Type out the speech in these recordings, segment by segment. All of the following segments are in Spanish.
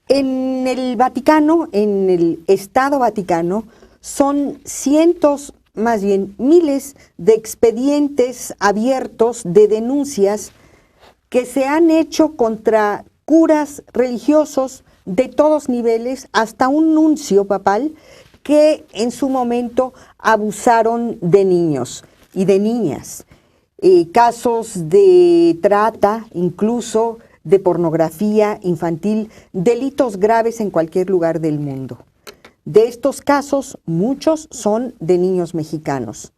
En el Vaticano, en el Estado Vaticano, son cientos, más bien miles de expedientes abiertos de denuncias que se han hecho contra curas religiosos de todos niveles, hasta un nuncio papal que en su momento abusaron de niños y de niñas. Casos de trata, incluso de pornografía infantil, delitos graves en cualquier lugar del mundo. De estos casos, muchos son de niños mexicanos.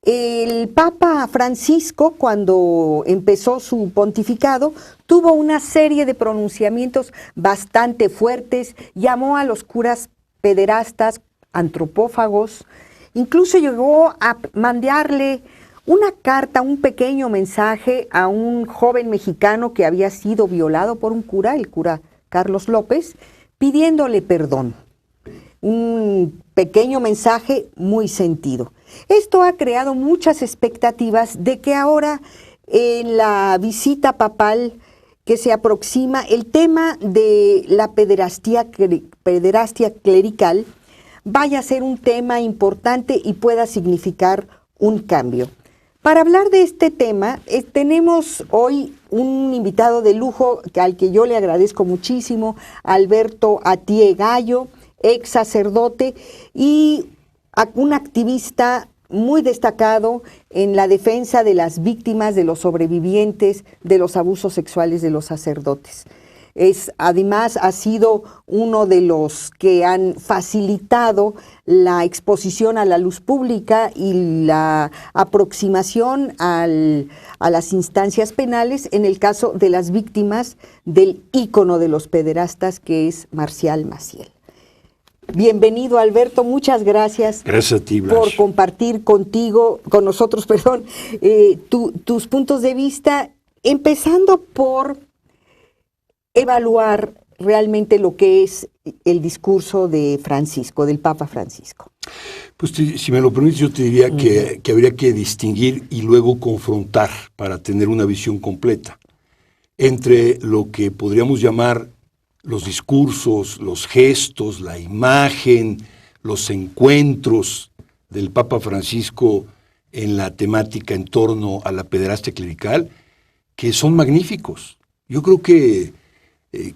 El Papa Francisco, cuando empezó su pontificado, tuvo una serie de pronunciamientos bastante fuertes, llamó a los curas pederastas, antropófagos, incluso llegó a mandarle una carta, un pequeño mensaje a un joven mexicano que había sido violado por un cura, el cura Carlos López, pidiéndole perdón. Un pequeño mensaje muy sentido. Esto ha creado muchas expectativas de que ahora en la visita papal que se aproxima, el tema de la pederastia clerical vaya a ser un tema importante y pueda significar un cambio. Para hablar de este tema, tenemos hoy un invitado de lujo al que yo le agradezco muchísimo, Alberto Atié Gallo, ex sacerdote y un activista muy destacado en la defensa de las víctimas, de los sobrevivientes de los abusos sexuales de los sacerdotes. Además, ha sido uno de los que han facilitado la exposición a la luz pública y la aproximación a las instancias penales en el caso de las víctimas del ícono de los pederastas, que es Marcial Maciel. Bienvenido, Alberto, muchas gracias. Gracias a ti, Blas, por compartir con nosotros, tus puntos de vista, empezando por evaluar realmente lo que es el discurso de Francisco, del Papa Francisco. Pues si me lo permites, yo te diría que habría que distinguir y luego confrontar para tener una visión completa entre lo que podríamos llamar los discursos, los gestos, la imagen, los encuentros del Papa Francisco en la temática en torno a la pederastia clerical, que son magníficos. Yo creo que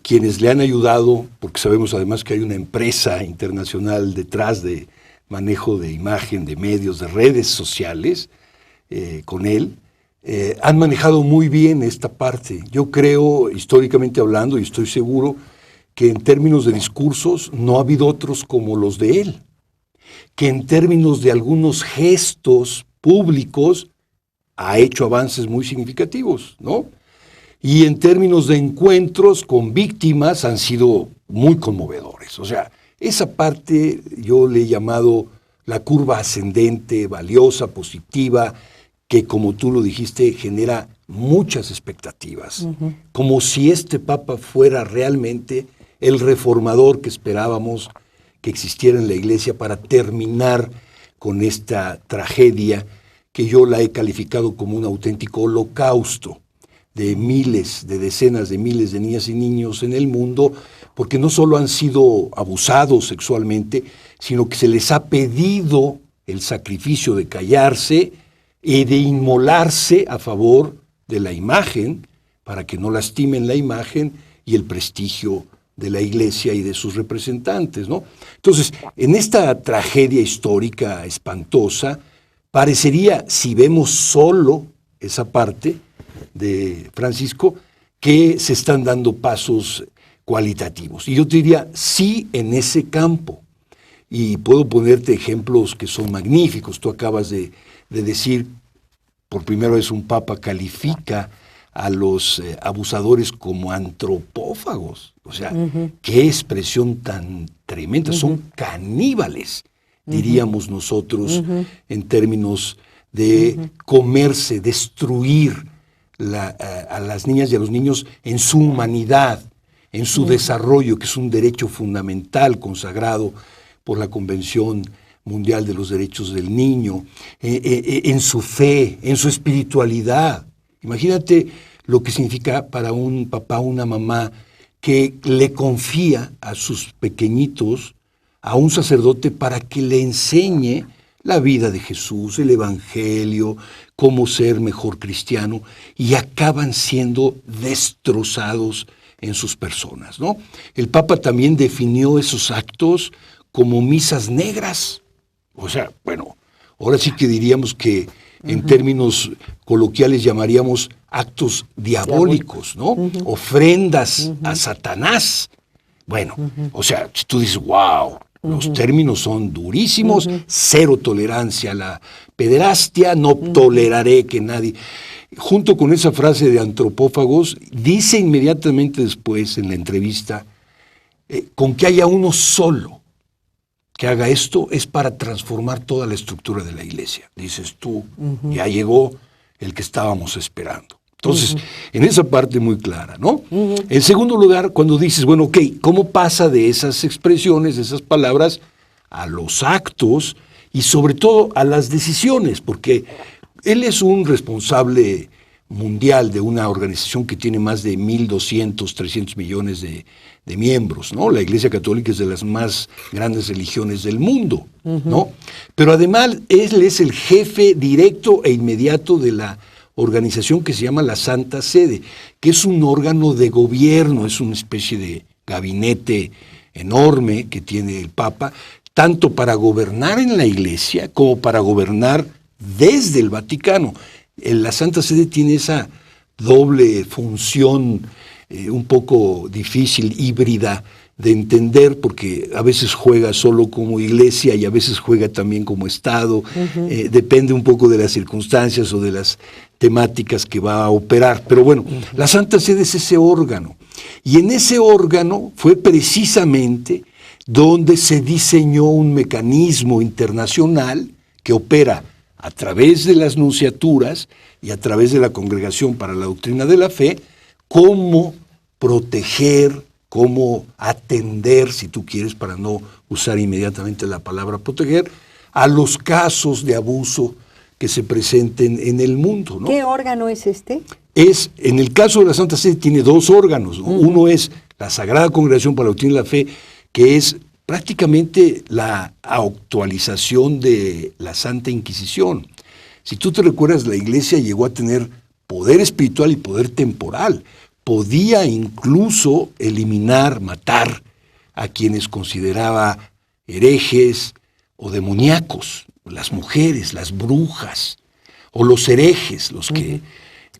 quienes le han ayudado, porque sabemos además que hay una empresa internacional detrás de manejo de imagen, de medios, de redes sociales, con él, han manejado muy bien esta parte. Yo creo, históricamente hablando, y estoy seguro, que en términos de discursos no ha habido otros como los de él, que en términos de algunos gestos públicos ha hecho avances muy significativos, ¿no? Y en términos de encuentros con víctimas han sido muy conmovedores. O sea, esa parte yo le he llamado la curva ascendente, valiosa, positiva, que como tú lo dijiste, genera muchas expectativas. Como si este Papa fuera realmente el reformador que esperábamos que existiera en la Iglesia para terminar con esta tragedia que yo la he calificado como un auténtico holocausto de miles, de decenas de miles de niñas y niños en el mundo, porque no solo han sido abusados sexualmente, sino que se les ha pedido el sacrificio de callarse y de inmolarse a favor de la imagen, para que no lastimen la imagen y el prestigio de la Iglesia y de sus representantes, ¿no? Entonces, en esta tragedia histórica espantosa, parecería, si vemos solo esa parte de Francisco, que se están dando pasos cualitativos. Y yo te diría, sí, en ese campo. Y puedo ponerte ejemplos que son magníficos. Tú acabas de decir, por primera vez un papa califica a los abusadores como antropófagos. O sea, qué expresión tan tremenda. Son caníbales, diríamos nosotros, en términos de comerse, destruir a las niñas y a los niños en su humanidad, en su desarrollo, que es un derecho fundamental consagrado por la Convención Mundial de los Derechos del Niño, en su fe, en su espiritualidad. Imagínate lo que significa para un papá, una mamá, que le confía a sus pequeñitos a un sacerdote para que le enseñe la vida de Jesús, el Evangelio, cómo ser mejor cristiano, y acaban siendo destrozados en sus personas, ¿no? El Papa también definió esos actos como misas negras. O sea, bueno, ahora sí que diríamos que en términos coloquiales llamaríamos actos diabólicos, ¿no? Ofrendas a Satanás. Bueno, o sea, si tú dices, wow, los términos son durísimos, cero tolerancia a la pederastia, no toleraré que nadie... Junto con esa frase de Antropófagos, dice inmediatamente después en la entrevista, con que haya uno solo que haga esto es para transformar toda la estructura de la iglesia. Dices tú, ya llegó el que estábamos esperando. Entonces, en esa parte muy clara, ¿no? En segundo lugar, cuando dices, bueno, ok, ¿cómo pasa de esas expresiones, de esas palabras, a los actos y sobre todo a las decisiones? Porque él es un responsable mundial de una organización que tiene más de 1.200, 300 millones de miembros, ¿no? La Iglesia Católica es de las más grandes religiones del mundo, ¿no? Pero además él es el jefe directo e inmediato de la organización que se llama la Santa Sede, que es un órgano de gobierno, es una especie de gabinete enorme que tiene el Papa, tanto para gobernar en la Iglesia como para gobernar desde el Vaticano. La Santa Sede tiene esa doble función un poco difícil, híbrida, de entender, porque a veces juega solo como iglesia y a veces juega también como Estado, depende un poco de las circunstancias o de las temáticas que va a operar. Pero bueno, la Santa Sede es ese órgano, y en ese órgano fue precisamente donde se diseñó un mecanismo internacional que opera a través de las nunciaturas y a través de la Congregación para la Doctrina de la Fe, cómo proteger, cómo atender, si tú quieres, para no usar inmediatamente la palabra proteger, a los casos de abuso que se presenten en el mundo, ¿no? ¿Qué órgano es este? En el caso de la Santa Sede tiene dos órganos, ¿no? Uno es la Sagrada Congregación para la Doctrina de la Fe, que es prácticamente la actualización de la Santa Inquisición. Si tú te recuerdas, la Iglesia llegó a tener poder espiritual y poder temporal. Podía incluso eliminar, matar a quienes consideraba herejes o demoníacos, las mujeres, las brujas, o los herejes, los que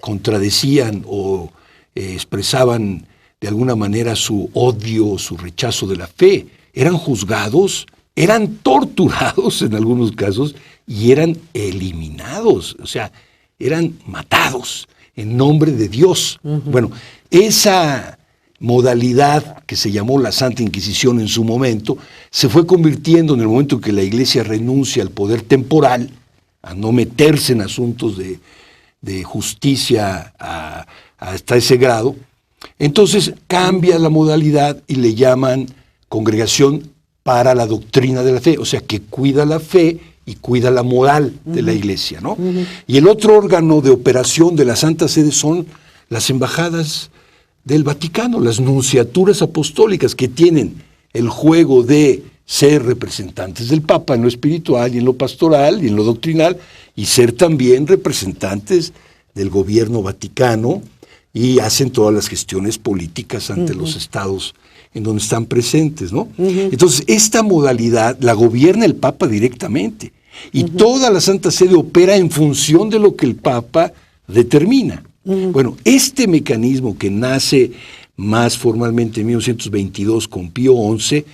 contradecían o expresaban de alguna manera su odio, su rechazo de la fe. Eran juzgados, eran torturados en algunos casos y eran eliminados, o sea, eran matados en nombre de Dios. Bueno, esa modalidad que se llamó la Santa Inquisición en su momento, se fue convirtiendo en el momento que la Iglesia renuncia al poder temporal, a no meterse en asuntos de justicia hasta ese grado. Entonces cambia la modalidad y le llaman Congregación para la Doctrina de la Fe, o sea, que cuida la fe y cuida la moral de la Iglesia, ¿no? Y el otro órgano de operación de la Santa Sede son las embajadas del Vaticano, las nunciaturas apostólicas, que tienen el juego de ser representantes del Papa en lo espiritual y en lo pastoral y en lo doctrinal, y ser también representantes del gobierno vaticano, y hacen todas las gestiones políticas ante los estados en donde están presentes, ¿no? Entonces, esta modalidad la gobierna el Papa directamente, y toda la Santa Sede opera en función de lo que el Papa determina. Bueno, este mecanismo, que nace más formalmente en 1922 con Pío XI,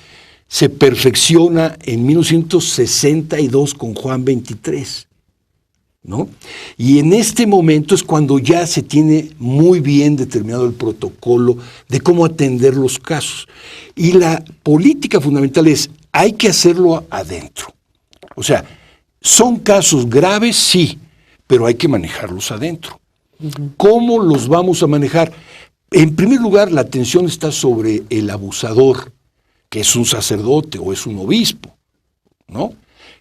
se perfecciona en 1962 con Juan XXIII, ¿no? Y en este momento es cuando ya se tiene muy bien determinado el protocolo de cómo atender los casos. Y la política fundamental es, hay que hacerlo adentro. O sea, son casos graves, sí, pero hay que manejarlos adentro. ¿Cómo los vamos a manejar? En primer lugar, la atención está sobre el abusador, que es un sacerdote o es un obispo, ¿no?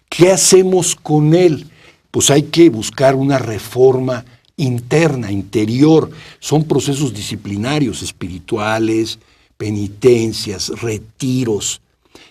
¿Qué hacemos con él? Pues hay que buscar una reforma interna, interior. Son procesos disciplinarios, espirituales, penitencias, retiros,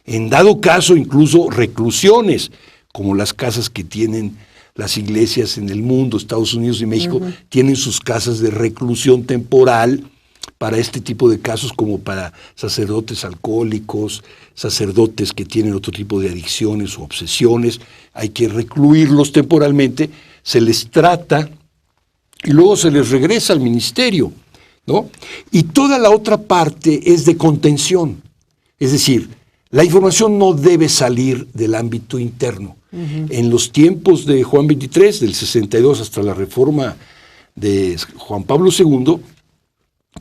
en dado caso incluso reclusiones, como las casas que tienen las iglesias en el mundo. Estados Unidos y México tienen sus casas de reclusión temporal para este tipo de casos, como para sacerdotes alcohólicos, sacerdotes que tienen otro tipo de adicciones o obsesiones. Hay que recluirlos temporalmente, se les trata y luego se les regresa al ministerio, ¿no? Y toda la otra parte es de contención, es decir, la información no debe salir del ámbito interno. En los tiempos de Juan XXIII, del 62 hasta la reforma de Juan Pablo II,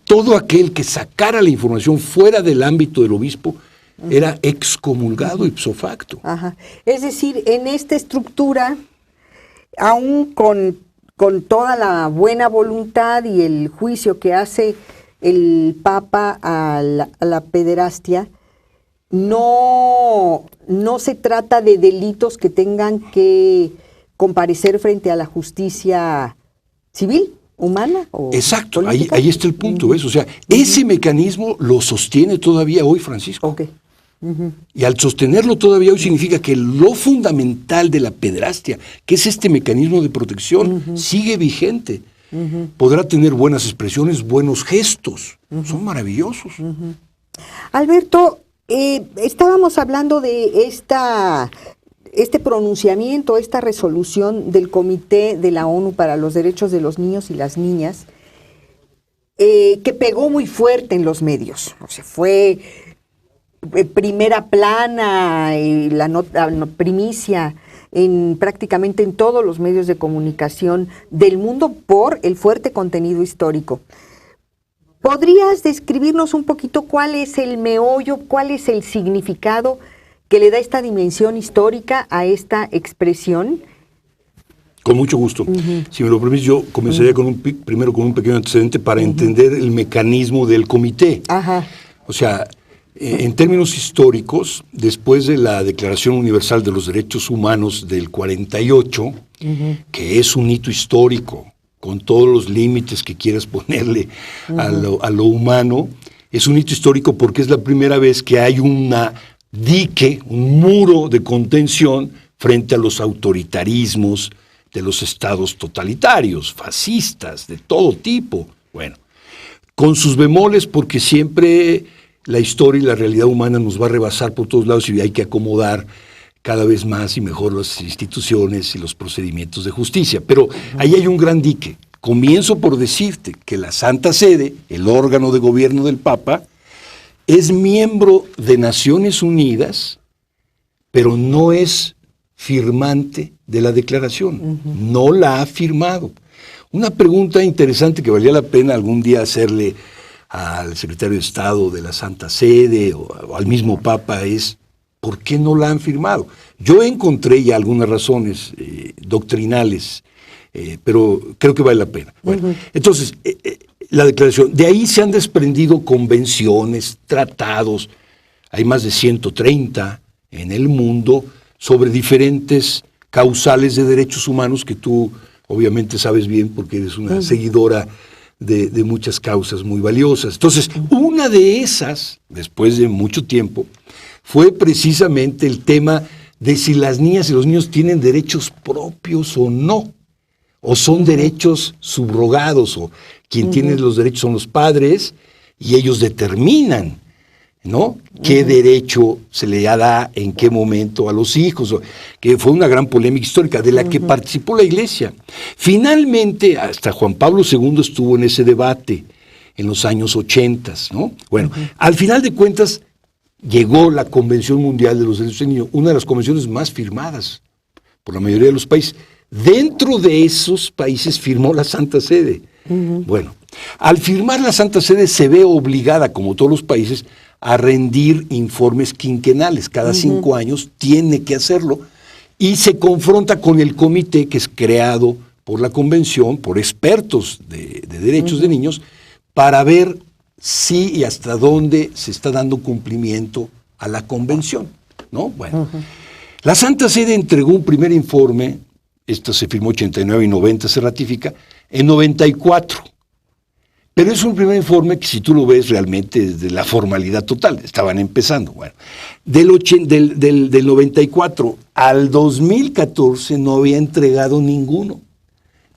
todo aquel que sacara la información fuera del ámbito del obispo era excomulgado ipso facto. Es decir, en esta estructura, aún con toda la buena voluntad y el juicio que hace el Papa a la pederastia, no se trata de delitos que tengan que comparecer frente a la justicia civil, humana o exacto, política. ahí está el punto, ¿ves? O sea, ese mecanismo lo sostiene todavía hoy Francisco. Okay. Y al sostenerlo todavía hoy significa que lo fundamental de la pederastia, que es este mecanismo de protección, sigue vigente. Podrá tener buenas expresiones, buenos gestos, son maravillosos. Alberto, estábamos hablando de este pronunciamiento, esta resolución del Comité de la ONU para los Derechos de los Niños y las Niñas, que pegó muy fuerte en los medios. O sea, fue primera plana, la primicia prácticamente en todos los medios de comunicación del mundo por el fuerte contenido histórico. ¿Podrías describirnos un poquito cuál es el meollo, cuál es el significado que le da esta dimensión histórica a esta expresión? Con mucho gusto. Si me lo permites, yo comenzaría primero con un pequeño antecedente para entender el mecanismo del comité. O sea, en términos históricos, después de la Declaración Universal de los Derechos Humanos del 48, que es un hito histórico, con todos los límites que quieras ponerle a lo humano, es un hito histórico porque es la primera vez que hay un muro de contención frente a los autoritarismos de los estados totalitarios, fascistas, de todo tipo. Bueno, con sus bemoles, porque siempre la historia y la realidad humana nos va a rebasar por todos lados y hay que acomodar cada vez más y mejor las instituciones y los procedimientos de justicia. Pero ahí hay un gran dique. Comienzo por decirte que la Santa Sede, el órgano de gobierno del Papa, es miembro de Naciones Unidas, pero no es firmante de la declaración. No la ha firmado. Una pregunta interesante que valía la pena algún día hacerle al secretario de Estado de la Santa Sede o al mismo Papa es: ¿por qué no la han firmado? Yo encontré ya algunas razones doctrinales, pero creo que vale la pena. Bueno, entonces, la declaración, de ahí se han desprendido convenciones, tratados, hay más de 130 en el mundo sobre diferentes causales de derechos humanos que tú obviamente sabes bien porque eres una seguidora de muchas causas muy valiosas. Entonces, una de esas, después de mucho tiempo, fue precisamente el tema de si las niñas y los niños tienen derechos propios o no, o son derechos subrogados, o quien tiene los derechos son los padres y ellos determinan, ¿no? ¿Qué derecho se le da en qué momento a los hijos? Que fue una gran polémica histórica de la que participó la Iglesia. Finalmente, hasta Juan Pablo II estuvo en ese debate en los años 80, ¿no? Bueno, al final de cuentas llegó la Convención Mundial de los Derechos del Niño, una de las convenciones más firmadas por la mayoría de los países. Dentro de esos países firmó la Santa Sede. Bueno, al firmar la Santa Sede se ve obligada, como todos los países, a rendir informes quinquenales. Cada 5 años tiene que hacerlo y se confronta con el comité que es creado por la convención, por expertos de derechos de niños, para ver si y hasta dónde se está dando cumplimiento a la convención, ¿no? Bueno, la Santa Sede entregó un primer informe, esto se firmó 89 y 90, se ratifica, en 94. Pero es un primer informe que si tú lo ves realmente es de la formalidad total, estaban empezando. Bueno, del 94 al 2014 no había entregado ninguno.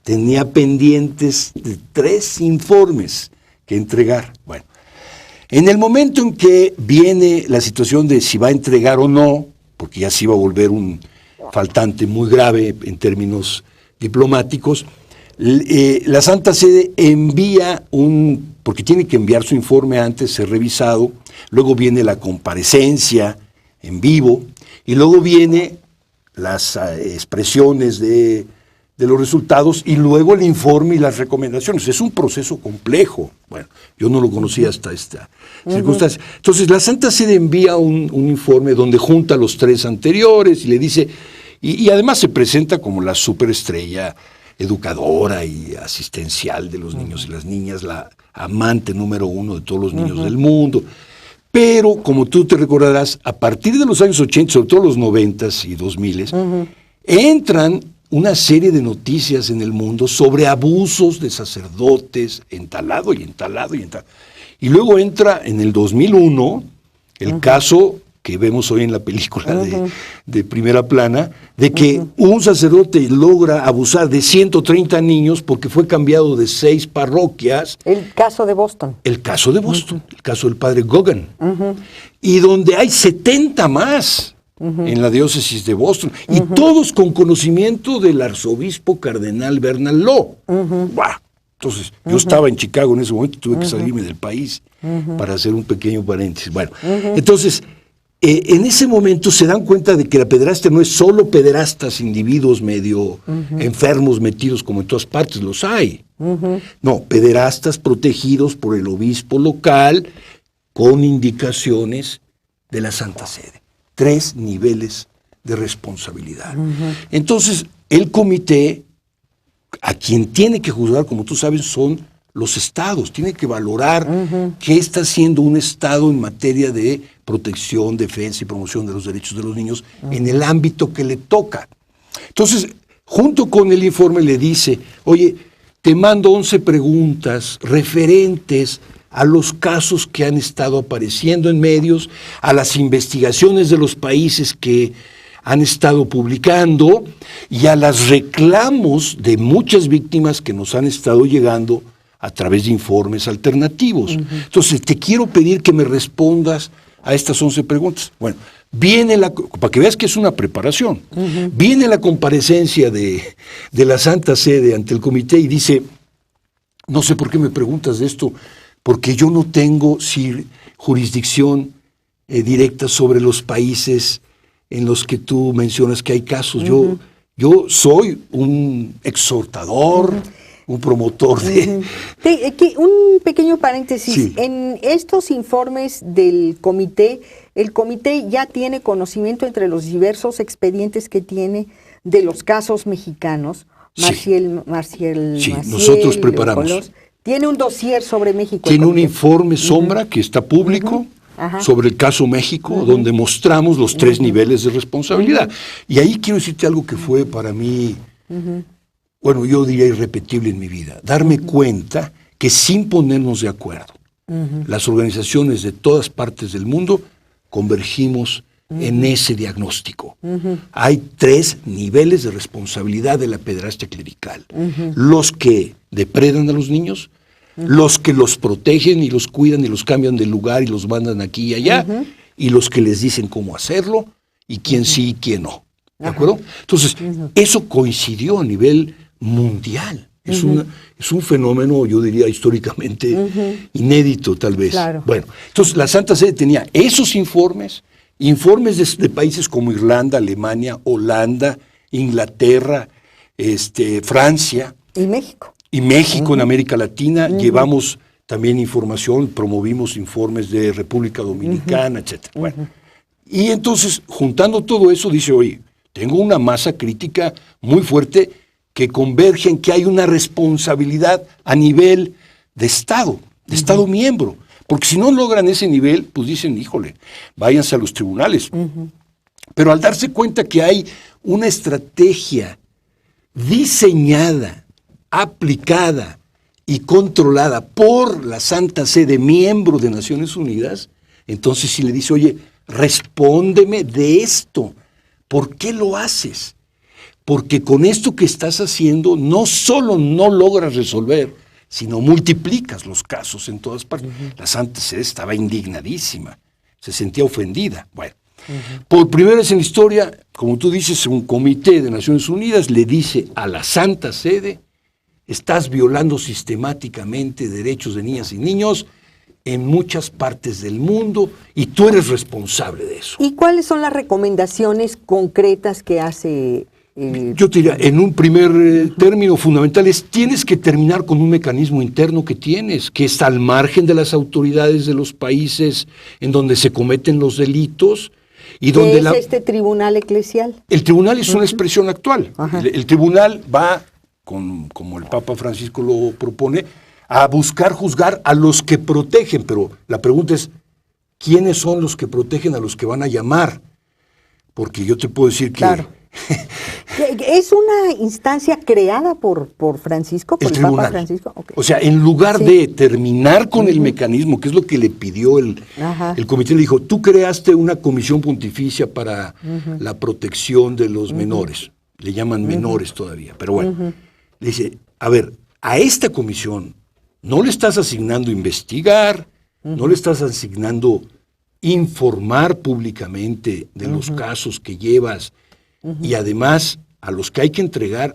Tenía pendientes de 3 informes que entregar. Bueno, en el momento en que viene la situación de si va a entregar o no, porque ya se iba a volver un faltante muy grave en términos diplomáticos, la Santa Sede envía porque tiene que enviar su informe antes, ser revisado, luego viene la comparecencia en vivo, y luego viene las expresiones de los resultados, y luego el informe y las recomendaciones. Es un proceso complejo. Bueno, yo no lo conocía hasta esta circunstancia. Entonces, la Santa Sede envía un informe donde junta los 3 anteriores y le dice, y además se presenta como la superestrella educadora y asistencial de los niños y las niñas, la amante número 1 de todos los niños del mundo. Pero, como tú te recordarás, a partir de los años 80, sobre todo los 90s y 2000s, entran una serie de noticias en el mundo sobre abusos de sacerdotes, entalado. Y luego entra en el 2001 el caso que vemos hoy en la película de Primera Plana, de que un sacerdote logra abusar de 130 niños porque fue cambiado de 6 parroquias. El caso de Boston. El caso de Boston, el caso del padre Gogan. Y donde hay 70 más en la diócesis de Boston, y todos con conocimiento del arzobispo cardenal Bernard Law. ¡Wow! Entonces, yo estaba en Chicago en ese momento, tuve que salirme del país para hacer un pequeño paréntesis. Bueno, entonces, en ese momento se dan cuenta de que la pederastia no es solo pederastas, individuos medio enfermos, metidos como en todas partes, los hay. No, pederastas protegidos por el obispo local con indicaciones de la Santa Sede. 3 niveles de responsabilidad. Entonces, el comité, a quien tiene que juzgar, como tú sabes, son los estados. Tiene que valorar qué está haciendo un estado en materia de protección, defensa y promoción de los derechos de los niños en el ámbito que le toca. Entonces, junto con el informe le dice, oye, te mando 11 preguntas referentes a los casos que han estado apareciendo en medios, a las investigaciones de los países que han estado publicando y a los reclamos de muchas víctimas que nos han estado llegando a través de informes alternativos. Entonces, te quiero pedir que me respondas a estas 11 preguntas. Bueno, para que veas que es una preparación, viene la comparecencia de la Santa Sede ante el comité y dice, no sé por qué me preguntas de esto, porque yo no tengo jurisdicción directa sobre los países en los que tú mencionas que hay casos. Yo soy un exhortador, un promotor de... Un pequeño paréntesis. Sí. En estos informes del comité, el comité ya tiene conocimiento entre los diversos expedientes que tiene de los casos mexicanos. Maciel, nosotros preparamos. Tiene un dossier sobre México. Tiene un informe sombra que está público sobre el caso México, donde mostramos los 3 niveles de responsabilidad. Y ahí quiero decirte algo que fue para mí, bueno, yo diría irrepetible en mi vida. Darme cuenta que sin ponernos de acuerdo, las organizaciones de todas partes del mundo convergimos en ese diagnóstico. Hay 3 niveles de responsabilidad de la pederastia clerical. Los que depredan a los niños, los que los protegen y los cuidan y los cambian de lugar y los mandan aquí y allá, y los que les dicen cómo hacerlo y quién sí y quién no. ¿De acuerdo? Entonces, eso coincidió a nivel mundial. Es un fenómeno, yo diría, históricamente inédito, tal vez. Claro. Bueno, entonces la Santa Sede tenía esos informes de países como Irlanda, Alemania, Holanda, Inglaterra, Francia. Y México. Y México en América Latina. Llevamos también información, promovimos informes de República Dominicana, etc. Bueno, y entonces, juntando todo eso, dice, oye, tengo una masa crítica muy fuerte que converge en que hay una responsabilidad a nivel de Estado miembro. Porque si no logran ese nivel, pues dicen, híjole, váyanse a los tribunales. Pero al darse cuenta que hay una estrategia diseñada, aplicada y controlada por la Santa Sede, miembro de Naciones Unidas, entonces si le dice, oye, respóndeme de esto, ¿por qué lo haces? Porque con esto que estás haciendo no solo no logras resolver, sino multiplicas los casos en todas partes. La Santa Sede estaba indignadísima, se sentía ofendida. Bueno, por primera vez en la historia, como tú dices, un comité de Naciones Unidas le dice a la Santa Sede, estás violando sistemáticamente derechos de niñas y niños en muchas partes del mundo y tú eres responsable de eso. ¿Y cuáles son las recomendaciones concretas que hace? Yo te diría, en un primer término fundamental es, tienes que terminar con un mecanismo interno que tienes, que está al margen de las autoridades de los países en donde se cometen los delitos. Y donde ¿Qué es este tribunal eclesial? El tribunal es una expresión actual. El tribunal va, como el Papa Francisco lo propone, a buscar juzgar a los que protegen, pero la pregunta es, ¿quiénes son los que protegen a los que van a llamar? Porque yo te puedo decir que... Claro. ¿Es una instancia creada por Francisco, por el Papa Francisco? Okay. O sea, en lugar de terminar con el mecanismo, que es lo que le pidió el comité, le dijo, tú creaste una comisión pontificia para la protección de los menores. Le llaman menores todavía, pero bueno. Le dice, a ver, a esta comisión no le estás asignando investigar, no le estás asignando informar públicamente de los casos que llevas, y además a los que hay que entregar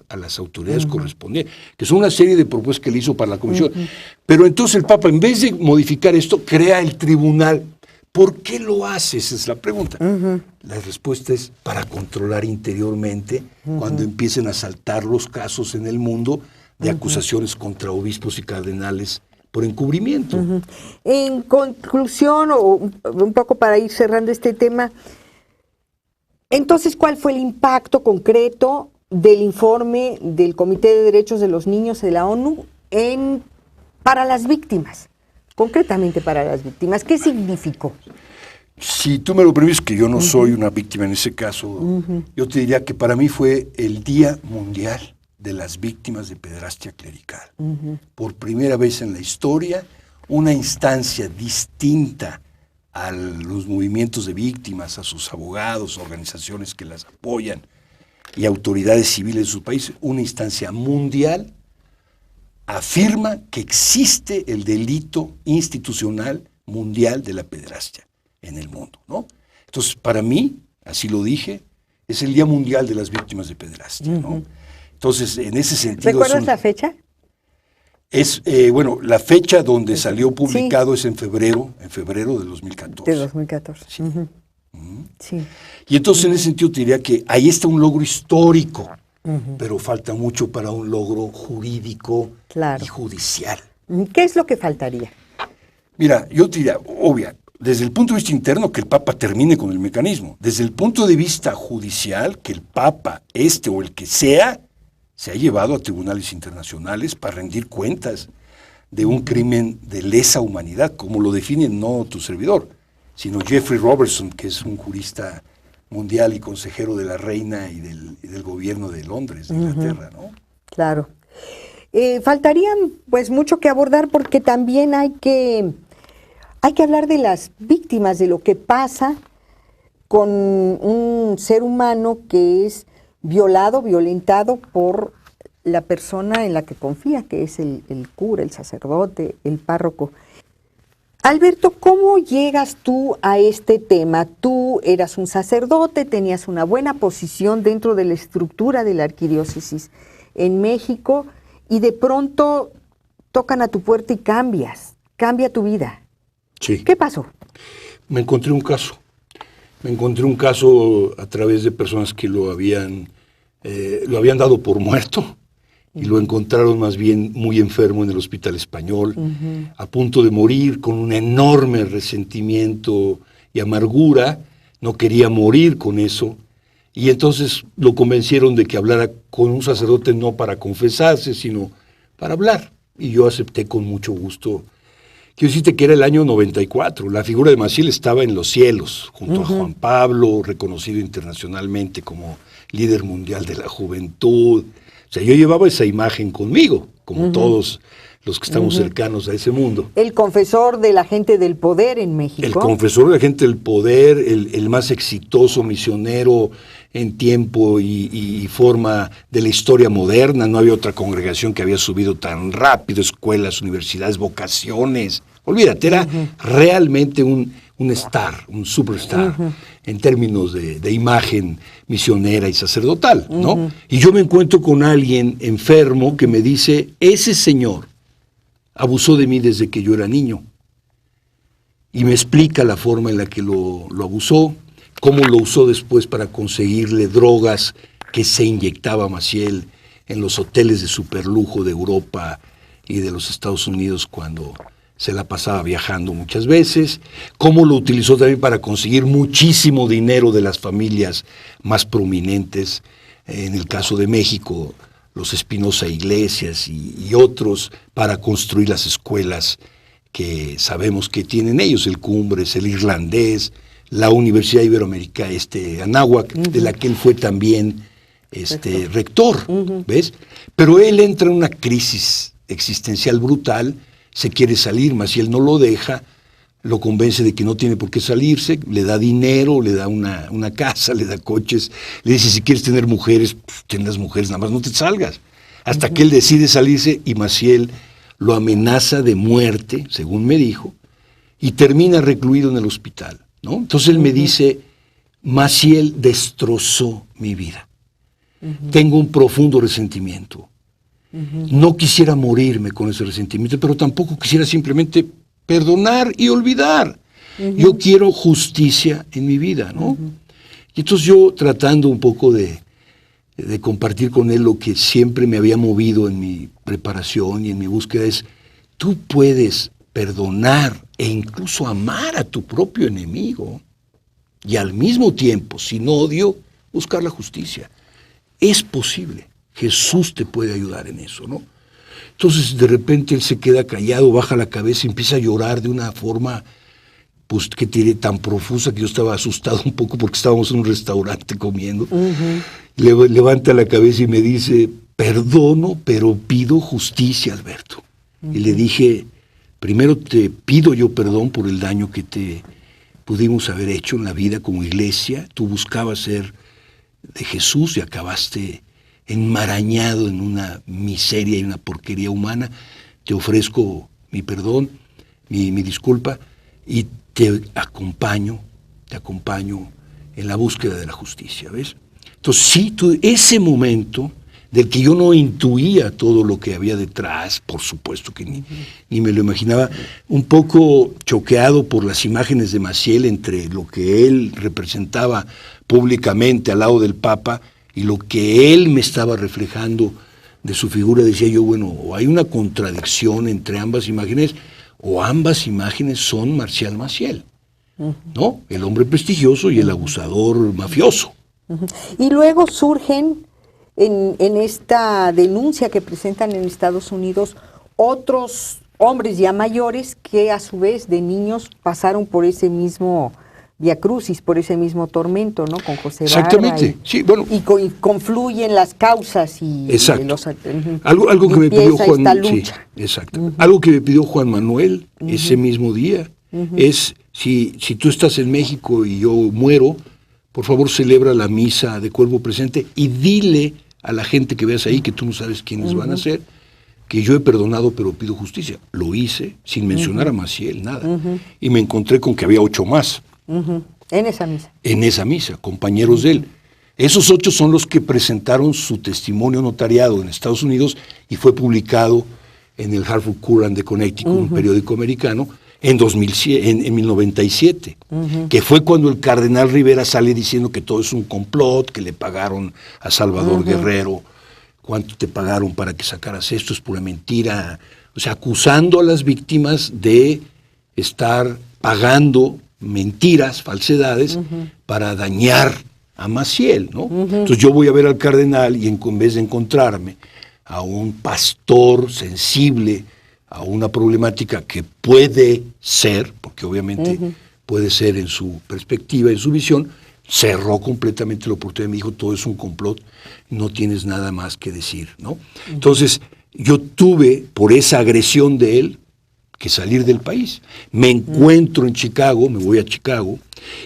a las autoridades correspondientes, que son una serie de propuestas que le hizo para la comisión. Pero entonces el Papa, en vez de modificar esto, crea el tribunal. ¿Por qué lo hace? Esa es la pregunta. La respuesta es para controlar interiormente cuando empiecen a saltar los casos en el mundo de acusaciones contra obispos y cardenales por encubrimiento. En conclusión, o un poco para ir cerrando este tema, entonces, ¿cuál fue el impacto concreto del informe del Comité de Derechos de los Niños de la ONU para las víctimas? Concretamente para las víctimas, ¿qué significó? Si tú me lo permites, que yo no soy una víctima en ese caso, yo te diría que para mí fue el Día Mundial de las Víctimas de Pederastia Clerical. Por primera vez en la historia, una instancia distinta a los movimientos de víctimas, a sus abogados, organizaciones que las apoyan y autoridades civiles de su país, una instancia mundial afirma que existe el delito institucional mundial de la pederastia en el mundo, ¿no? Entonces, para mí, así lo dije, es el Día Mundial de las Víctimas de Pederastia, ¿no? Entonces, en ese sentido... ¿Recuerdas la fecha? Bueno, la fecha donde salió publicado es en febrero del 2014. De 2014. Sí. Sí. Y entonces en ese sentido te diría que ahí está un logro histórico, pero falta mucho para un logro jurídico y judicial. ¿Qué es lo que faltaría? Mira, yo te diría, desde el punto de vista interno, que el Papa termine con el mecanismo. Desde el punto de vista judicial, que el Papa, o el que sea, se ha llevado a tribunales internacionales para rendir cuentas de un crimen de lesa humanidad, como lo define no tu servidor, sino Jeffrey Robertson, que es un jurista mundial y consejero de la reina y del gobierno de Londres, de Inglaterra, ¿no? Claro. Faltaría pues mucho que abordar, porque también hay que hablar de las víctimas, de lo que pasa con un ser humano que es violado, violentado por la persona en la que confía, que es el cura, el sacerdote, el párroco. Alberto, ¿cómo llegas tú a este tema? Tú eras un sacerdote, tenías una buena posición dentro de la estructura de la arquidiócesis en México, y de pronto tocan a tu puerta y cambia tu vida. Sí. ¿Qué pasó? Me encontré un caso a través de personas que lo habían dado por muerto y lo encontraron más bien muy enfermo en el Hospital Español, a punto de morir, con un enorme resentimiento y amargura. No quería morir con eso, y entonces lo convencieron de que hablara con un sacerdote, no para confesarse, sino para hablar, y yo acepté con mucho gusto. Quiero decirte que era el año 94, la figura de Maciel estaba en los cielos, junto a Juan Pablo, reconocido internacionalmente como líder mundial de la juventud. O sea, yo llevaba esa imagen conmigo, como todos los que estamos cercanos a ese mundo. El confesor de la gente del poder en México. El confesor de la gente del poder, el más exitoso misionero en tiempo y forma de la historia moderna. No había otra congregación que había subido tan rápido, escuelas, universidades, vocaciones. Olvídate, era realmente un star, un superstar, en términos de imagen misionera y sacerdotal, ¿no? Y yo me encuentro con alguien enfermo que me dice, ese señor abusó de mí desde que yo era niño. Y me explica la forma en la que lo abusó, cómo lo usó después para conseguirle drogas que se inyectaba Maciel en los hoteles de superlujo de Europa y de los Estados Unidos cuando se la pasaba viajando muchas veces, cómo lo utilizó también para conseguir muchísimo dinero de las familias más prominentes, en el caso de México, los Espinosa Iglesias y otros, para construir las escuelas que sabemos que tienen ellos, el Cumbres, el Irlandés, la Universidad Iberoamericana, Anáhuac, de la que él fue también rector, ¿ves? Pero él entra en una crisis existencial brutal, se quiere salir, Maciel no lo deja, lo convence de que no tiene por qué salirse, le da dinero, le da una casa, le da coches, le dice, si quieres tener mujeres, pues, ten las mujeres, nada más no te salgas. Hasta que él decide salirse y Maciel lo amenaza de muerte, según me dijo, y termina recluido en el hospital, ¿no? Entonces él me dice, Maciel destrozó mi vida. Tengo un profundo resentimiento. No quisiera morirme con ese resentimiento, pero tampoco quisiera simplemente perdonar y olvidar. Yo quiero justicia en mi vida, ¿no? Y entonces yo, tratando un poco de compartir con él lo que siempre me había movido en mi preparación y en mi búsqueda, es, tú puedes perdonar e incluso amar a tu propio enemigo y al mismo tiempo, sin odio, buscar la justicia. Es posible. Jesús te puede ayudar en eso, ¿no? Entonces, de repente, él se queda callado, baja la cabeza y empieza a llorar de una forma, pues, que tiene tan profusa que yo estaba asustado un poco porque estábamos en un restaurante comiendo. Levanta la cabeza y me dice, perdono, pero pido justicia, Alberto. Y le dije, primero te pido yo perdón por el daño que te pudimos haber hecho en la vida como iglesia. Tú buscabas ser de Jesús y acabaste enmarañado en una miseria y una porquería humana. Te ofrezco mi perdón, mi disculpa, y te acompaño en la búsqueda de la justicia, ¿ves? Entonces, sí, ese momento del que yo no intuía todo lo que había detrás, por supuesto que ni me lo imaginaba, un poco choqueado por las imágenes de Maciel entre lo que él representaba públicamente al lado del Papa y lo que él me estaba reflejando de su figura. Decía yo, bueno, o hay una contradicción entre ambas imágenes, o ambas imágenes son Marcial Maciel, ¿no? El hombre prestigioso y el abusador mafioso. Y luego surgen en esta denuncia que presentan en Estados Unidos otros hombres ya mayores que a su vez de niños pasaron por ese mismo viacrucis, por ese mismo tormento, ¿no? Con José Barba. Exactamente, sí, bueno. Y confluyen las causas y exacto. Algo que me pidió Juan, sí, exacto. Algo que me pidió Juan Manuel ese mismo día es, si tú estás en México y yo muero, por favor celebra la misa de cuerpo presente y dile a la gente que veas ahí, que tú no sabes quiénes van a ser, que yo he perdonado pero pido justicia. Lo hice sin mencionar a Maciel, nada. Y me encontré con que había 8 más. En esa misa. En esa misa, compañeros de él. Esos 8 son los que presentaron su testimonio notariado en Estados Unidos y fue publicado en el Hartford Courant de Connecticut, un periódico americano, en 1997, que fue cuando el cardenal Rivera sale diciendo que todo es un complot, que le pagaron a Salvador Guerrero, cuánto te pagaron para que sacaras esto, es pura mentira. O sea, acusando a las víctimas de estar pagando mentiras, falsedades, para dañar a Maciel, ¿no? Entonces yo voy a ver al cardenal y en vez de encontrarme a un pastor sensible a una problemática que puede ser, porque obviamente puede ser en su perspectiva, en su visión, cerró completamente la oportunidad, me dijo, todo es un complot, no tienes nada más que decir, ¿no? Entonces, yo tuve, por esa agresión de él, que salir del país. Me encuentro en Chicago, me voy a Chicago,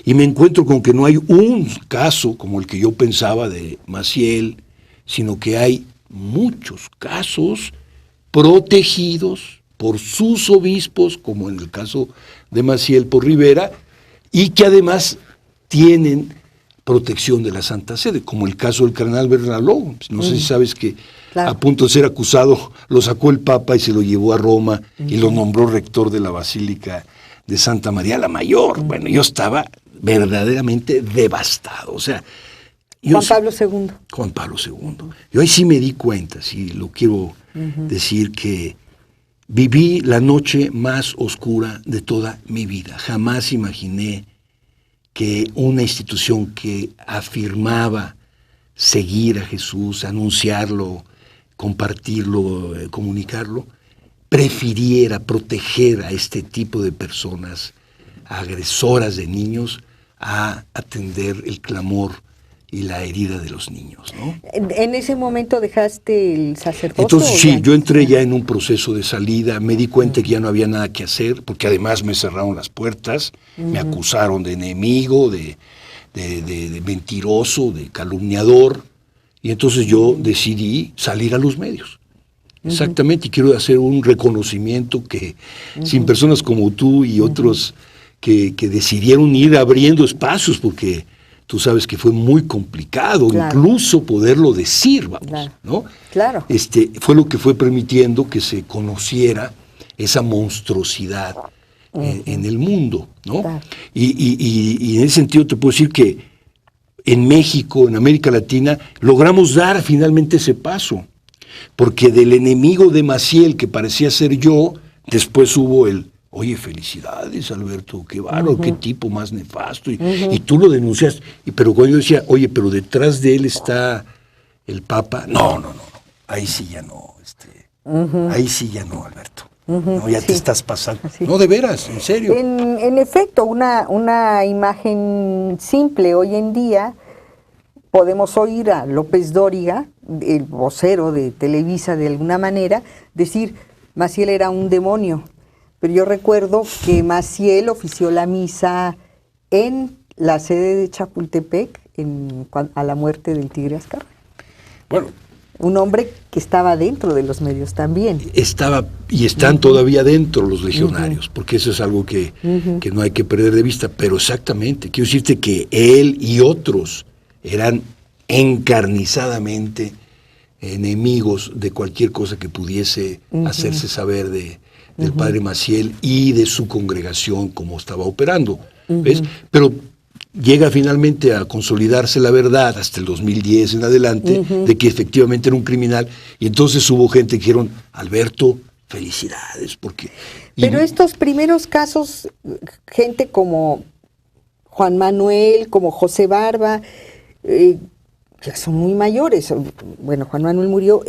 y me encuentro con que no hay un caso como el que yo pensaba de Maciel, sino que hay muchos casos protegidos por sus obispos, como en el caso de Maciel por Rivera, y que además tienen protección de la Santa Sede, como el caso del cardenal Bernaló. No sé si sabes que a punto de ser acusado, lo sacó el Papa y se lo llevó a Roma y lo nombró rector de la Basílica de Santa María la Mayor. Bueno, yo estaba verdaderamente devastado. O sea, Juan Pablo II. Juan Pablo II. Yo ahí sí me di cuenta, sí lo quiero decir, que viví la noche más oscura de toda mi vida. Jamás imaginé que una institución que afirmaba seguir a Jesús, anunciarlo, compartirlo, comunicarlo, prefiriera proteger a este tipo de personas agresoras de niños a atender el clamor y la herida de los niños, ¿no? ¿En ese momento dejaste el sacerdocio? Entonces sí, yo entré ya en un proceso de salida, me di cuenta que ya no había nada que hacer, porque además me cerraron las puertas, me acusaron de enemigo, de mentiroso, de calumniador, y entonces yo decidí salir a los medios. Exactamente, y quiero hacer un reconocimiento que sin personas como tú y otros que decidieron ir abriendo espacios, porque tú sabes que fue muy complicado, incluso poderlo decir, vamos, ¿no? Claro. Fue lo que fue permitiendo que se conociera esa monstruosidad en el mundo, ¿no? Claro. Y en ese sentido te puedo decir que en México, en América Latina, logramos dar finalmente ese paso, porque del enemigo de Maciel, que parecía ser yo, después hubo el: oye, felicidades, Alberto, qué bárbaro, qué tipo más nefasto, y tú lo denuncias. Pero cuando yo decía: oye, pero detrás de él está el Papa, no, ahí sí ya no, ahí sí ya no, Alberto. No, ya te estás pasando. Sí. No, de veras, en serio. En efecto, una imagen simple. Hoy en día podemos oír a López Dóriga, el vocero de Televisa de alguna manera, decir: Maciel era un demonio. Pero yo recuerdo que Maciel ofició la misa en la sede de Chapultepec a la muerte del Tigre Azcárraga. Bueno, un hombre que estaba dentro de los medios también. Estaba y están todavía dentro los legionarios, porque eso es algo que no hay que perder de vista. Pero exactamente, quiero decirte que él y otros eran encarnizadamente enemigos de cualquier cosa que pudiese hacerse saber del padre Maciel y de su congregación, como estaba operando, ¿ves? Pero llega finalmente a consolidarse la verdad hasta el 2010 en adelante de que efectivamente era un criminal, y entonces hubo gente que dijeron: Alberto, felicidades, porque... Pero estos primeros casos, gente como Juan Manuel, como José Barba, ya son muy mayores. Bueno, Juan Manuel murió.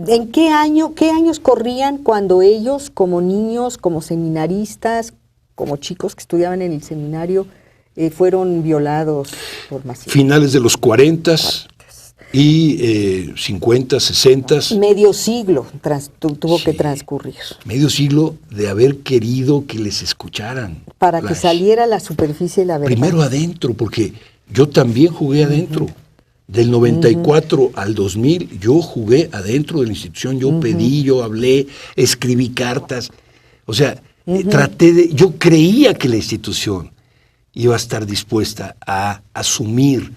¿En qué años corrían cuando ellos, como niños, como seminaristas, como chicos que estudiaban en el seminario, fueron violados por Maciel? Finales de los 40 y 50, 60. Medio siglo tuvo que transcurrir. Medio siglo de haber querido que les escucharan. Para que saliera a la superficie la verdad. Primero adentro, porque yo también jugué adentro. Del 94 al 2000 yo jugué adentro de la institución, yo pedí, yo hablé, escribí cartas. O sea, yo creía que la institución iba a estar dispuesta a asumir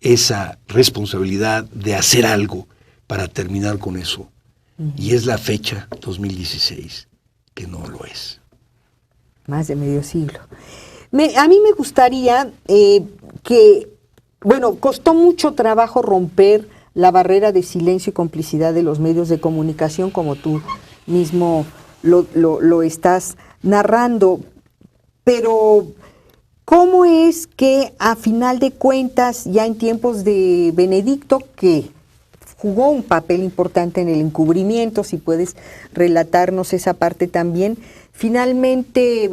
esa responsabilidad de hacer algo para terminar con eso. Y es la fecha 2016, que no lo es. Más de medio siglo. A mí me gustaría que... Bueno, costó mucho trabajo romper la barrera de silencio y complicidad de los medios de comunicación, como tú mismo lo estás narrando. Pero, ¿cómo es que a final de cuentas, ya en tiempos de Benedicto, que jugó un papel importante en el encubrimiento, si puedes relatarnos esa parte también, finalmente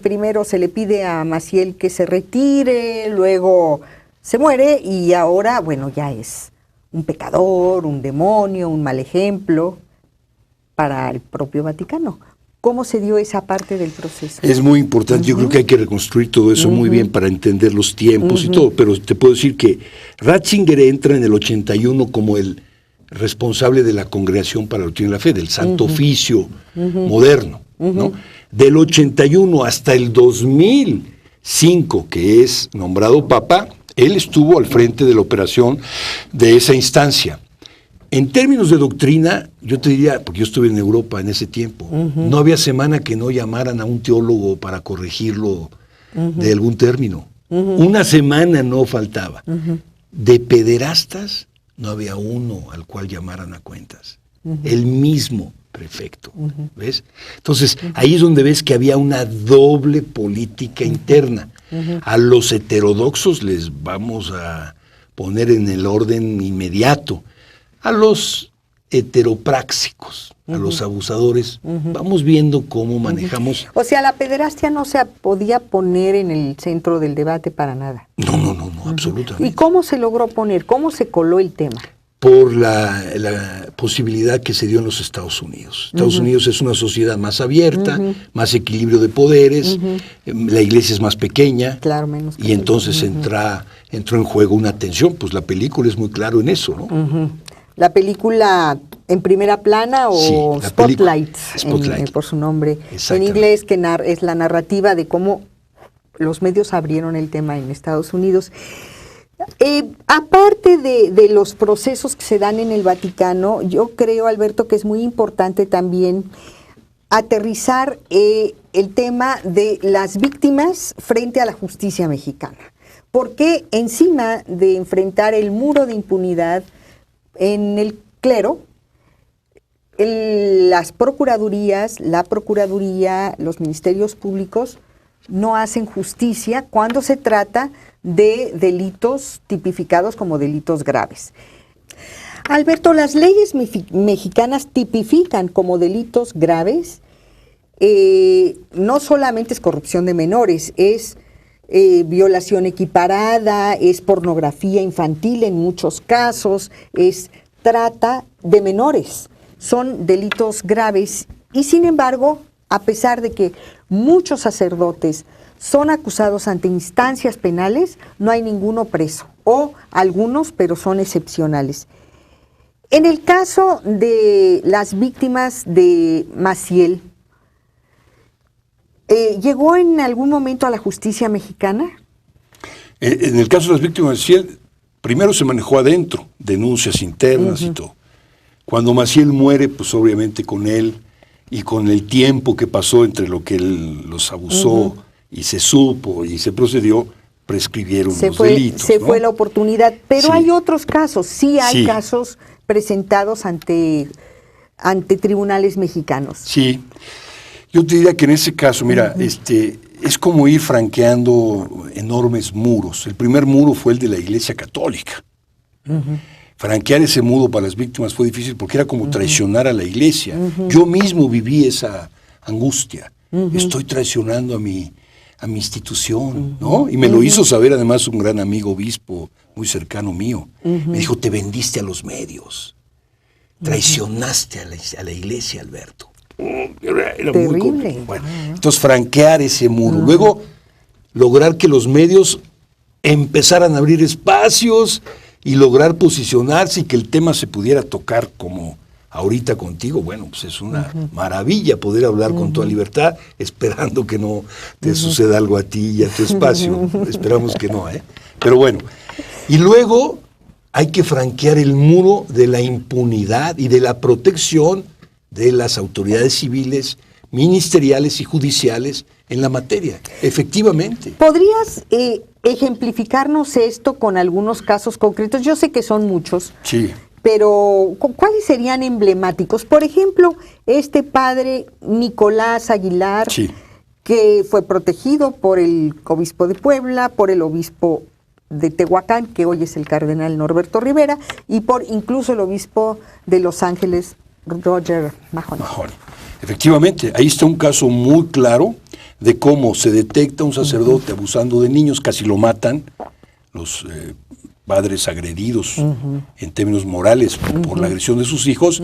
primero se le pide a Maciel que se retire, luego se muere y ahora, bueno, ya es un pecador, un demonio, un mal ejemplo para el propio Vaticano. ¿Cómo se dio esa parte del proceso? Es muy importante, yo creo que hay que reconstruir todo eso muy bien para entender los tiempos y todo, pero te puedo decir que Ratzinger entra en el 81 como el responsable de la Congregación para la Doctrina de la Fe, del Santo Oficio moderno, ¿no? Del 81 hasta el 2005, que es nombrado Papa, él estuvo al frente de la operación de esa instancia. En términos de doctrina, yo te diría, porque yo estuve en Europa en ese tiempo, no había semana que no llamaran a un teólogo para corregirlo de algún término. Una semana no faltaba. De pederastas no había uno al cual llamaran a cuentas. El mismo prefecto, ¿ves? Entonces, ahí es donde ves que había una doble política interna. A los heterodoxos les vamos a poner en el orden inmediato. A los heteropráxicos, a los abusadores, vamos viendo cómo manejamos. O sea, la pederastia no se podía poner en el centro del debate para nada. No, absolutamente. ¿Y cómo se logró poner? ¿Cómo se coló el tema? Por la posibilidad que se dio en los Estados Unidos. Estados Unidos es una sociedad más abierta, más equilibrio de poderes, la iglesia es más pequeña, claro, menos y entonces entró en juego una tensión. Pues la película es muy claro en eso, ¿no? ¿La película en primera plana o sí, Spotlight, por su nombre en inglés, que es la narrativa de cómo los medios abrieron el tema en Estados Unidos? Aparte de los procesos que se dan en el Vaticano, yo creo, Alberto, que es muy importante también aterrizar el tema de las víctimas frente a la justicia mexicana. Porque encima de enfrentar el muro de impunidad en el clero, las procuradurías, la Procuraduría, los ministerios públicos no hacen justicia cuando se trata de delitos tipificados como delitos graves. Alberto, las leyes mexicanas tipifican como delitos graves, no solamente es corrupción de menores, es violación equiparada, es pornografía infantil en muchos casos, es trata de menores. Son delitos graves y, sin embargo, a pesar de que muchos sacerdotes son acusados ante instancias penales, no hay ninguno preso, o algunos, pero son excepcionales. En el caso de las víctimas de Maciel, ¿llegó en algún momento a la justicia mexicana? En el caso de las víctimas de Maciel, primero se manejó adentro, denuncias internas y todo. Cuando Maciel muere, pues obviamente con él y con el tiempo que pasó entre lo que él los abusó y se supo y se procedió, prescribieron los delitos. Se fue la oportunidad, pero hay otros casos, hay casos presentados ante tribunales mexicanos. Sí, yo te diría que en ese caso, mira, es como ir franqueando enormes muros. El primer muro fue el de la Iglesia Católica. Franquear ese muro para las víctimas fue difícil porque era como traicionar a la Iglesia. Yo mismo viví esa angustia. Estoy traicionando a mi institución, ¿no? Y me lo hizo saber además un gran amigo obispo muy cercano mío. Me dijo, te vendiste a los medios, traicionaste a la Iglesia, Alberto. Era terrible. Muy bueno, entonces franquear ese muro, luego lograr que los medios empezaran a abrir espacios y lograr posicionarse y que el tema se pudiera tocar como ahorita contigo. Bueno, pues es una maravilla poder hablar con toda libertad, esperando que no te suceda algo a ti y a tu espacio. Esperamos que no, ¿eh? Pero bueno, y luego hay que franquear el muro de la impunidad y de la protección de las autoridades civiles, ministeriales y judiciales en la materia, efectivamente. ¿Podrías ejemplificarnos esto con algunos casos concretos? Yo sé que son muchos, pero ¿cuáles serían emblemáticos? Por ejemplo, este padre Nicolás Aguilar, que fue protegido por el obispo de Puebla, por el obispo de Tehuacán, que hoy es el cardenal Norberto Rivera, y por incluso el obispo de Los Ángeles, Roger Mahony. Efectivamente, ahí está un caso muy claro de cómo se detecta un sacerdote abusando de niños, casi lo matan los padres agredidos en términos morales por la agresión de sus hijos,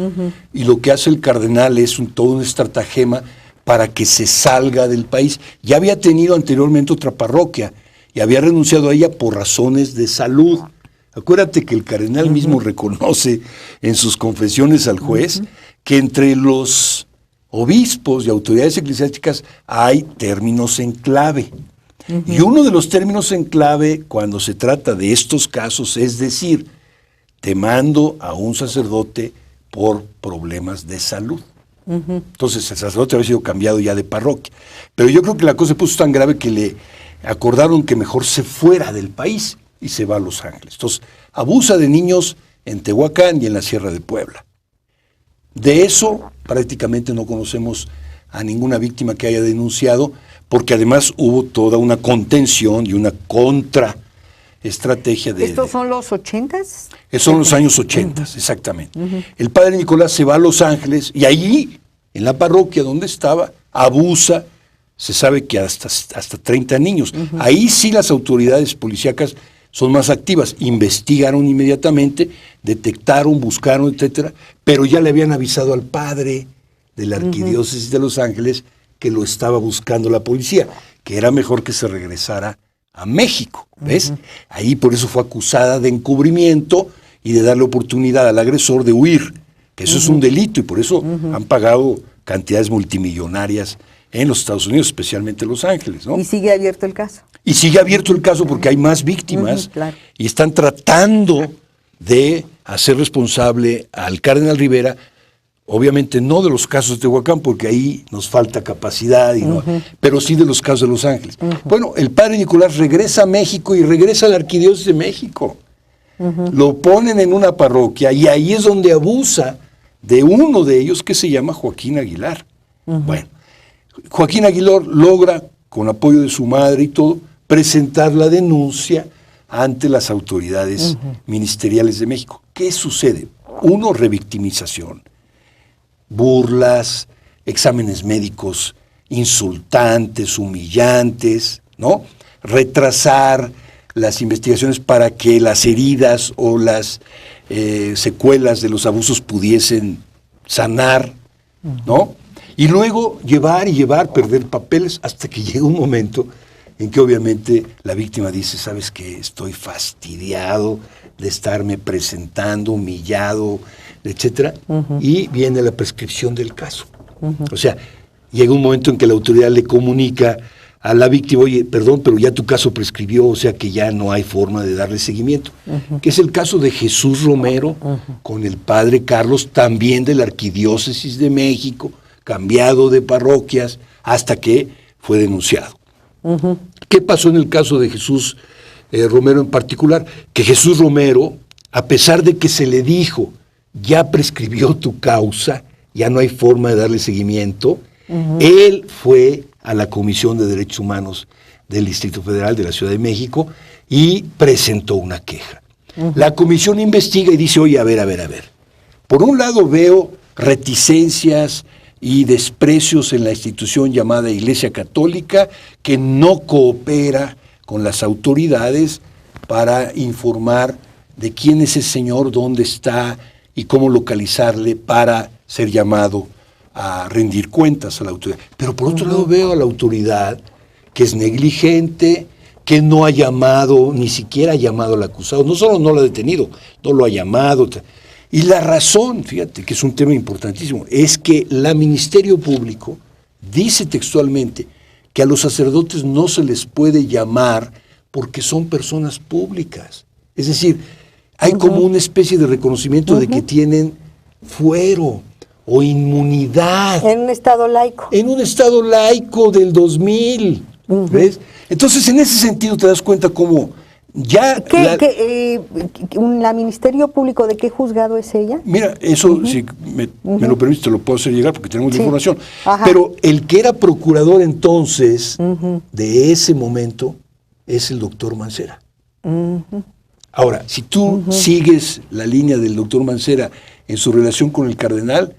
y lo que hace el cardenal es todo un estratagema para que se salga del país. Ya había tenido anteriormente otra parroquia y había renunciado a ella por razones de salud. Acuérdate que el cardenal mismo reconoce en sus confesiones al juez que entre los obispos y autoridades eclesiásticas hay términos en clave. Y uno de los términos en clave cuando se trata de estos casos es decir, te mando a un sacerdote por problemas de salud. Entonces el sacerdote había sido cambiado ya de parroquia. Pero yo creo que la cosa se puso tan grave que le acordaron que mejor se fuera del país y se va a Los Ángeles. Entonces abusa de niños en Tehuacán y en la Sierra de Puebla. De eso prácticamente no conocemos a ninguna víctima que haya denunciado, porque además hubo toda una contención y una contraestrategia de... ¿Estos son los 80s? Son los años 80, exactamente. El padre Nicolás se va a Los Ángeles y allí, en la parroquia donde estaba, abusa, se sabe que hasta 30 niños. Ahí sí las autoridades policíacas son más activas, investigaron inmediatamente, detectaron, buscaron, etcétera, pero ya le habían avisado al padre de la arquidiócesis de Los Ángeles que lo estaba buscando la policía, que era mejor que se regresara a México, ¿ves? Ahí por eso fue acusada de encubrimiento y de darle oportunidad al agresor de huir, que eso es un delito y por eso han pagado cantidades multimillonarias en los Estados Unidos, especialmente en Los Ángeles, ¿no? Y sigue abierto el caso. Y sigue abierto el caso porque hay más víctimas claro. Y están tratando de hacer responsable al cardenal Rivera, obviamente no de los casos de Tehuacán, porque ahí nos falta capacidad, pero sí de los casos de Los Ángeles. Bueno, el padre Nicolás regresa a México y regresa a la arquidiócesis de México. Lo ponen en una parroquia y ahí es donde abusa de uno de ellos que se llama Joaquín Aguilar. Bueno, Joaquín Aguilar logra, con apoyo de su madre y todo, presentar la denuncia ante las autoridades ministeriales de México. ¿Qué sucede? Uno, revictimización, burlas, exámenes médicos insultantes, humillantes, ¿no? Retrasar las investigaciones para que las heridas o las secuelas de los abusos pudiesen sanar, ¿no? Y luego llevar, perder papeles, hasta que llega un momento en que obviamente la víctima dice, ¿sabes qué? Estoy fastidiado de estarme presentando, humillado, etcétera, y viene la prescripción del caso. O sea, llega un momento en que la autoridad le comunica a la víctima, oye, perdón, pero ya tu caso prescribió, o sea que ya no hay forma de darle seguimiento. Que es el caso de Jesús Romero con el padre Carlos, también de la Arquidiócesis de México, cambiado de parroquias, hasta que fue denunciado. ¿Qué pasó en el caso de Jesús Romero en particular? Que Jesús Romero, a pesar de que se le dijo, ya prescribió tu causa, ya no hay forma de darle seguimiento, él fue a la Comisión de Derechos Humanos del Distrito Federal de la Ciudad de México y presentó una queja. La comisión investiga y dice, oye, a ver. Por un lado veo reticencias y desprecios en la institución llamada Iglesia Católica, que no coopera con las autoridades para informar de quién es ese señor, dónde está y cómo localizarle para ser llamado a rendir cuentas a la autoridad. Pero por otro lado veo a la autoridad que es negligente, que no ha llamado, ni siquiera ha llamado al acusado, no solo no lo ha detenido, no lo ha llamado. Y la razón, fíjate que es un tema importantísimo, es que la Ministerio Público dice textualmente que a los sacerdotes no se les puede llamar porque son personas públicas. Es decir, hay como una especie de reconocimiento de que tienen fuero o inmunidad. En un estado laico. En un estado laico del 2000, ¿ves? Entonces, en ese sentido te das cuenta cómo ya... ¿La Ministerio Público de qué juzgado es ella? Mira, eso, si me lo permites, te lo puedo hacer llegar porque tenemos la información. Ajá. Pero el que era procurador entonces, de ese momento, es el doctor Mancera. Ahora, si tú sigues la línea del doctor Mancera en su relación con el cardenal,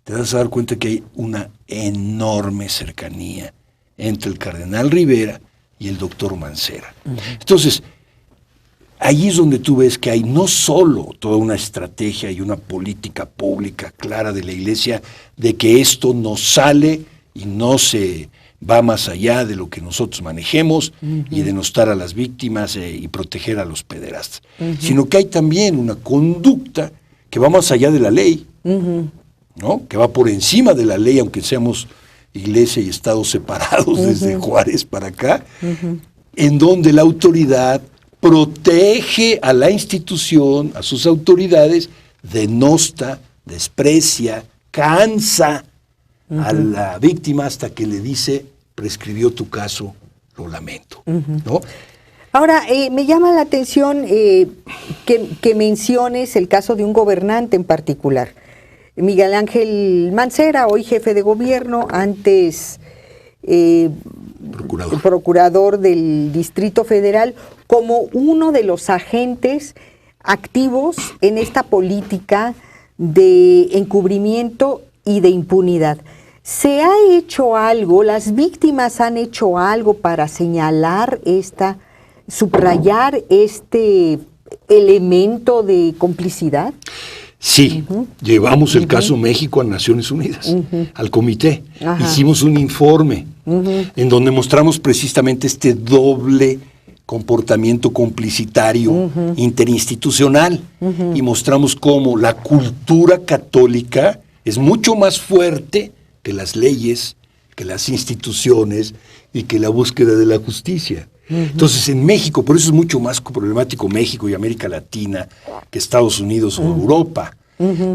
te vas a dar cuenta que hay una enorme cercanía entre el cardenal Rivera y el doctor Mancera. Entonces, ahí es donde tú ves que hay no solo toda una estrategia y una política pública clara de la Iglesia de que esto no sale y no se va más allá de lo que nosotros manejemos y denostar a las víctimas y proteger a los pederastas, sino que hay también una conducta que va más allá de la ley, ¿no? Que va por encima de la ley, aunque seamos Iglesia y Estado separados desde Juárez para acá, en donde la autoridad protege a la institución, a sus autoridades, denosta, desprecia, cansa a la víctima hasta que le dice, prescribió tu caso, lo lamento, ¿no? Ahora, me llama la atención que menciones el caso de un gobernante en particular, Miguel Ángel Mancera, hoy jefe de gobierno, antes procurador del Distrito Federal, como uno de los agentes activos en esta política de encubrimiento y de impunidad. ¿Se ha hecho algo, las víctimas han hecho algo para señalar subrayar este elemento de complicidad? Sí, llevamos el caso México a Naciones Unidas, al comité. Hicimos un informe en donde mostramos precisamente este doble comportamiento complicitario interinstitucional y mostramos cómo la cultura católica es mucho más fuerte que las leyes, que las instituciones y que la búsqueda de la justicia. Entonces en México, por eso es mucho más problemático México y América Latina que Estados Unidos o Europa,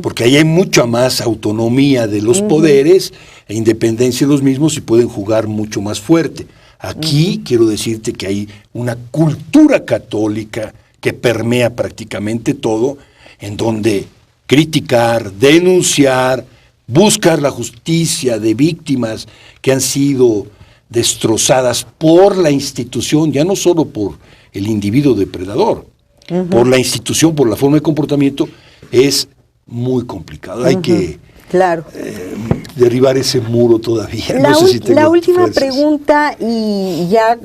porque ahí hay mucha más autonomía de los poderes e independencia de los mismos y pueden jugar mucho más fuerte. Aquí quiero decirte que hay una cultura católica que permea prácticamente todo, en donde criticar, denunciar, buscar la justicia de víctimas que han sido destrozadas por la institución, ya no solo por el individuo depredador, por la institución, por la forma de comportamiento, es muy complicado. Hay que derribar ese muro todavía. La última pregunta, y ya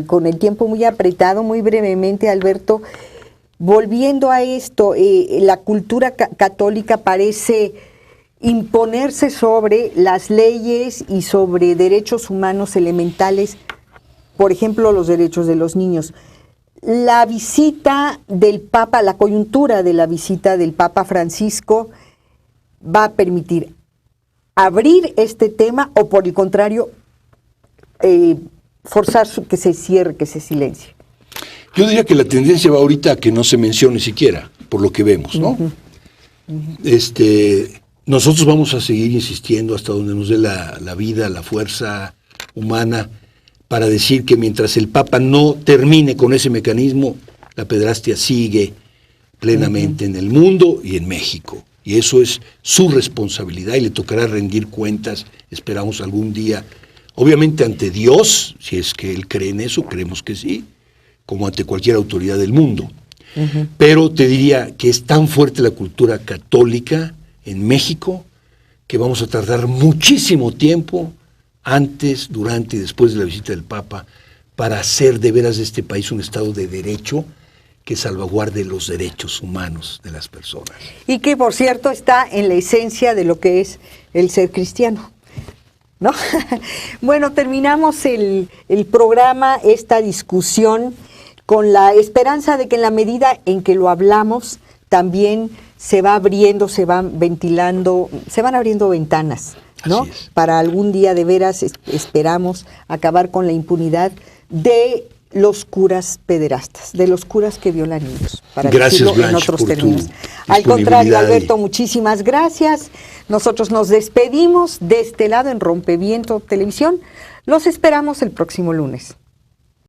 con el tiempo muy apretado, muy brevemente, Alberto, volviendo a esto, la cultura católica parece imponerse sobre las leyes y sobre derechos humanos elementales, por ejemplo, los derechos de los niños. La visita del Papa, la coyuntura de la visita del Papa Francisco va a permitir abrir este tema o, por el contrario, forzar que se cierre, que se silencie. Yo diría que la tendencia va ahorita a que no se mencione siquiera, por lo que vemos, ¿no? Nosotros vamos a seguir insistiendo hasta donde nos dé la vida, la fuerza humana, para decir que mientras el Papa no termine con ese mecanismo, la pederastia sigue plenamente en el mundo y en México. Y eso es su responsabilidad y le tocará rendir cuentas, esperamos algún día, obviamente ante Dios, si es que Él cree en eso, creemos que sí, como ante cualquier autoridad del mundo. Pero te diría que es tan fuerte la cultura católica en México que vamos a tardar muchísimo tiempo antes, durante y después de la visita del Papa para hacer de veras de este país un Estado de derecho que salvaguarde los derechos humanos de las personas. Y que, por cierto, está en la esencia de lo que es el ser cristiano, ¿no? Bueno, terminamos el programa, esta discusión, con la esperanza de que en la medida en que lo hablamos, también se va abriendo, se van ventilando, se van abriendo ventanas, ¿no? Para algún día de veras esperamos acabar con la impunidad de los curas pederastas, de los curas que violan niños, para decirlo en otros términos. Al contrario, Alberto, muchísimas gracias. Nosotros nos despedimos de este lado en Rompeviento Televisión. Los esperamos el próximo lunes.